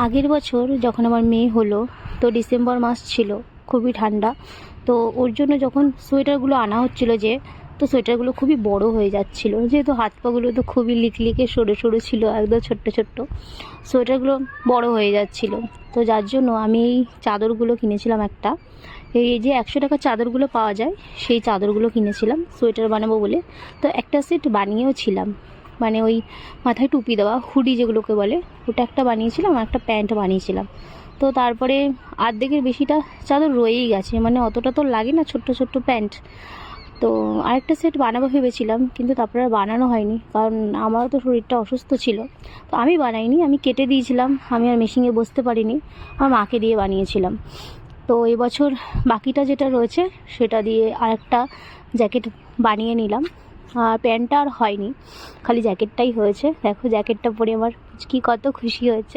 আগের বছর যখন আমার মেয়ে হলো, তো ডিসেম্বর মাস ছিল, খুবই ঠান্ডা। তো ওর জন্য যখন সোয়েটারগুলো আনা হচ্ছিল তো সোয়েটারগুলো খুবই বড় হয়ে যাচ্ছিল, যেহেতু হাত পাগুলো তো খুবই লিকলিকে সরু সরু ছিল, একদম ছোট্ট ছোট্ট সোয়েটারগুলো বড় হয়ে যাচ্ছিল। তো যার জন্য আমি এই চাদরগুলো কিনেছিলাম একটা, এই যে 100 টাকার চাদরগুলো পাওয়া যায়, সেই চাদরগুলো কিনেছিলাম সোয়েটার বানাবো বলে। তো একটা সেট বানিয়েও ছিলাম, মানে ওই মাথায় টুপি দেওয়া হুডি যেগুলোকে বলে, ওটা একটা বানিয়েছিলাম, আর একটা প্যান্ট বানিয়েছিলাম। তো তারপরে অর্ধেকের বেশিটা চাদর রয়েই গেছে, মানে অতটা তো লাগে না ছোট্ট ছোট্ট প্যান্ট। তো আরেকটা সেট বানাবো ভেবেছিলাম, কিন্তু তারপরে আর বানানো হয়নি, কারণ আমারও তো শরীরটা অসুস্থ ছিল। তো আমি বানাইনি, আমি কেটে দিয়েছিলাম, আমি আর মেশিনে বসতে পারিনি, আমার মাকে দিয়ে বানিয়েছিলাম। তো এবছর বাকিটা যেটা রয়েছে সেটা দিয়ে আরেকটা জ্যাকেট বানিয়ে নিলাম। আর প্যান্টটা আর হয়নি, খালি জ্যাকেটটাই হয়েছে। দেখো জ্যাকেটটা পরে আমার কি কত খুশি হয়েছে।